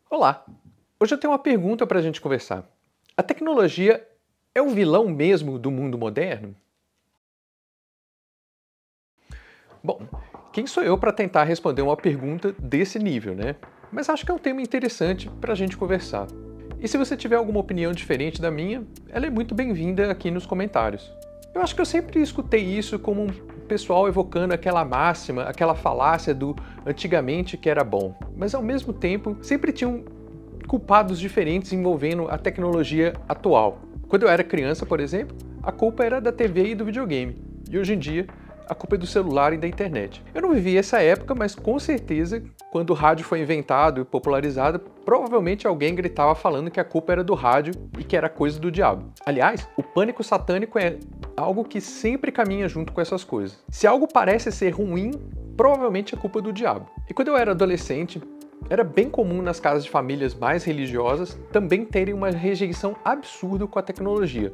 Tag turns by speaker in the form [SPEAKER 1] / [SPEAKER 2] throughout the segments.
[SPEAKER 1] Olá! Hoje eu tenho uma pergunta para a gente conversar. A tecnologia é o vilão mesmo do mundo moderno? Bom, quem sou eu para tentar responder uma pergunta desse nível, né? Mas acho que é um tema interessante para a gente conversar. E se você tiver alguma opinião diferente da minha, ela é muito bem-vinda aqui nos comentários. Eu acho que eu sempre escutei isso como um pessoal evocando aquela máxima, aquela falácia do antigamente que era bom, mas ao mesmo tempo sempre tinham culpados diferentes envolvendo a tecnologia atual. Quando eu era criança, por exemplo, a culpa era da TV e do videogame. E hoje em dia, a culpa é do celular e da internet. Eu não vivi essa época, mas com certeza, quando o rádio foi inventado e popularizado, provavelmente alguém gritava falando que a culpa era do rádio e que era coisa do diabo. Aliás, o pânico satânico é algo que sempre caminha junto com essas coisas. Se algo parece ser ruim, provavelmente é culpa do diabo. E quando eu era adolescente, era bem comum nas casas de famílias mais religiosas também terem uma rejeição absurda com a tecnologia.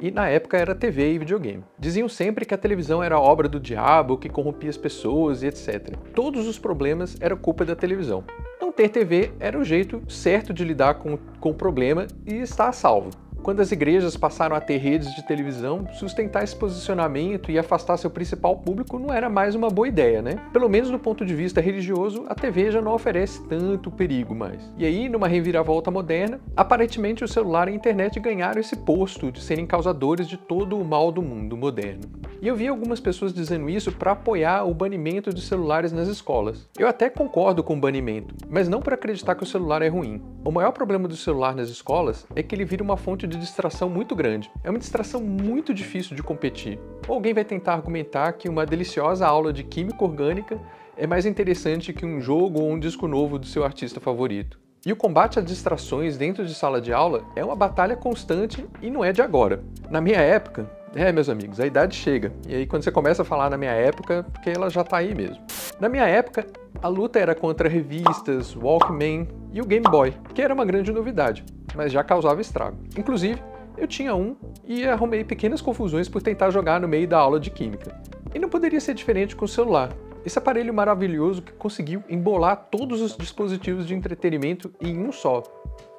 [SPEAKER 1] E na época era TV e videogame. Diziam sempre que a televisão era obra do diabo, que corrompia as pessoas e etc. Todos os problemas eram culpa da televisão. Não ter TV era o jeito certo de lidar com o problema e estar a salvo. Quando as igrejas passaram a ter redes de televisão, sustentar esse posicionamento e afastar seu principal público não era mais uma boa ideia, né? Pelo menos do ponto de vista religioso, a TV já não oferece tanto perigo mais. E aí, numa reviravolta moderna, aparentemente o celular e a internet ganharam esse posto de serem causadores de todo o mal do mundo moderno. E eu vi algumas pessoas dizendo isso para apoiar o banimento de celulares nas escolas. Eu até concordo com o banimento, mas não para acreditar que o celular é ruim. O maior problema do celular nas escolas é que ele vira uma fonte de distração muito grande. É uma distração muito difícil de competir. Ou alguém vai tentar argumentar que uma deliciosa aula de química orgânica é mais interessante que um jogo ou um disco novo do seu artista favorito. E o combate às distrações dentro de sala de aula é uma batalha constante e não é de agora. Na minha época, meus amigos, a idade chega. E aí quando você começa a falar na minha época, porque ela já tá aí mesmo. Na minha época, a luta era contra revistas, Walkman e o Game Boy, que era uma grande novidade, mas já causava estrago. Inclusive, eu tinha um e arrumei pequenas confusões por tentar jogar no meio da aula de química. E não poderia ser diferente com o celular. Esse aparelho maravilhoso que conseguiu embolar todos os dispositivos de entretenimento em um só.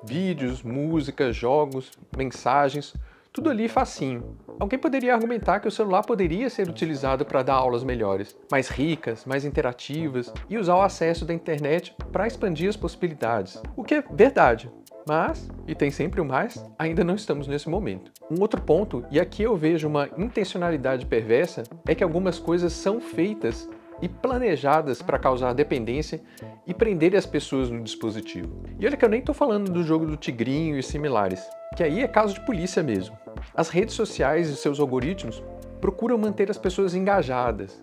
[SPEAKER 1] Vídeos, música, jogos, mensagens, tudo ali facinho. Alguém poderia argumentar que o celular poderia ser utilizado para dar aulas melhores, mais ricas, mais interativas, e usar o acesso da internet para expandir as possibilidades. O que é verdade. Mas, e tem sempre o mais, ainda não estamos nesse momento. Um outro ponto, e aqui eu vejo uma intencionalidade perversa, é que algumas coisas são feitas e planejadas para causar dependência e prender as pessoas no dispositivo. E olha que eu nem estou falando do jogo do tigrinho e similares, que aí é caso de polícia mesmo. As redes sociais e seus algoritmos procuram manter as pessoas engajadas.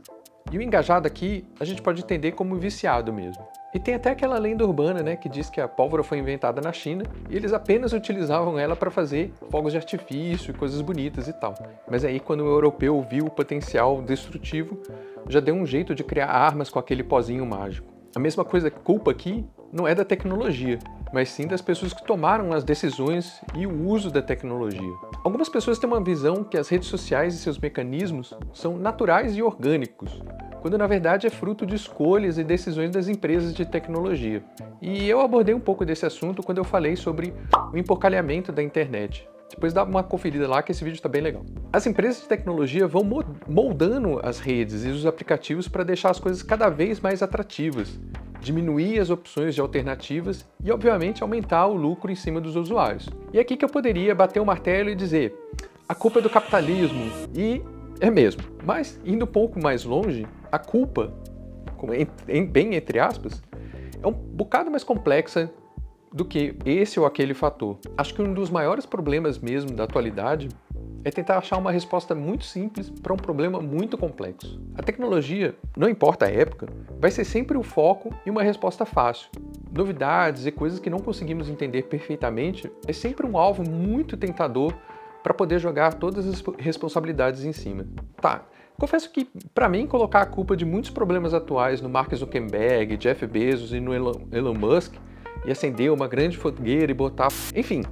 [SPEAKER 1] E o engajado aqui a gente pode entender como viciado mesmo. E tem até aquela lenda urbana, né, que diz que a pólvora foi inventada na China e eles apenas utilizavam ela para fazer fogos de artifício e coisas bonitas e tal. Mas aí quando o europeu viu o potencial destrutivo, já deu um jeito de criar armas com aquele pozinho mágico. A mesma coisa, culpa aqui não é da tecnologia, mas sim das pessoas que tomaram as decisões e o uso da tecnologia. Algumas pessoas têm uma visão que as redes sociais e seus mecanismos são naturais e orgânicos, quando na verdade é fruto de escolhas e decisões das empresas de tecnologia. E eu abordei um pouco desse assunto quando eu falei sobre o emporcalhamento da internet. Depois dá uma conferida lá que esse vídeo está bem legal. As empresas de tecnologia vão moldando as redes e os aplicativos para deixar as coisas cada vez mais atrativas, diminuir as opções de alternativas e, obviamente, aumentar o lucro em cima dos usuários. E é aqui que eu poderia bater o martelo e dizer: a culpa é do capitalismo, e é mesmo. Mas, indo um pouco mais longe, a culpa, bem entre aspas, é um bocado mais complexa do que esse ou aquele fator. Acho que um dos maiores problemas mesmo da atualidade é tentar achar uma resposta muito simples para um problema muito complexo. A tecnologia, não importa a época, vai ser sempre o foco e uma resposta fácil. Novidades e coisas que não conseguimos entender perfeitamente é sempre um alvo muito tentador para poder jogar todas as responsabilidades em cima. Tá, confesso que, para mim, colocar a culpa de muitos problemas atuais no Mark Zuckerberg, Jeff Bezos e no Elon Musk e acender uma grande fogueira e botar... Enfim,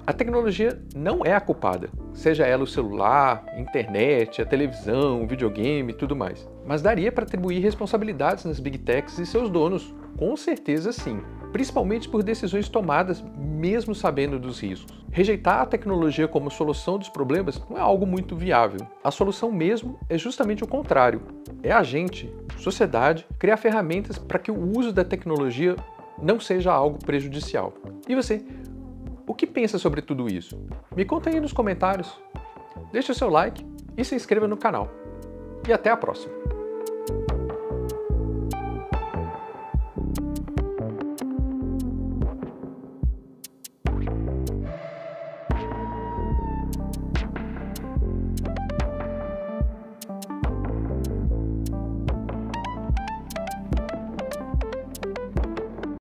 [SPEAKER 1] a tecnologia não é a culpada, seja ela o celular, a internet, a televisão, o videogame e tudo mais. Mas daria para atribuir responsabilidades nas Big Techs e seus donos, com certeza sim. Principalmente por decisões tomadas mesmo sabendo dos riscos. Rejeitar a tecnologia como solução dos problemas não é algo muito viável. A solução mesmo é justamente o contrário. É a gente, sociedade, criar ferramentas para que o uso da tecnologia não seja algo prejudicial. E você, o que pensa sobre tudo isso? Me conta aí nos comentários. Deixe o seu like e se inscreva no canal. E até a próxima!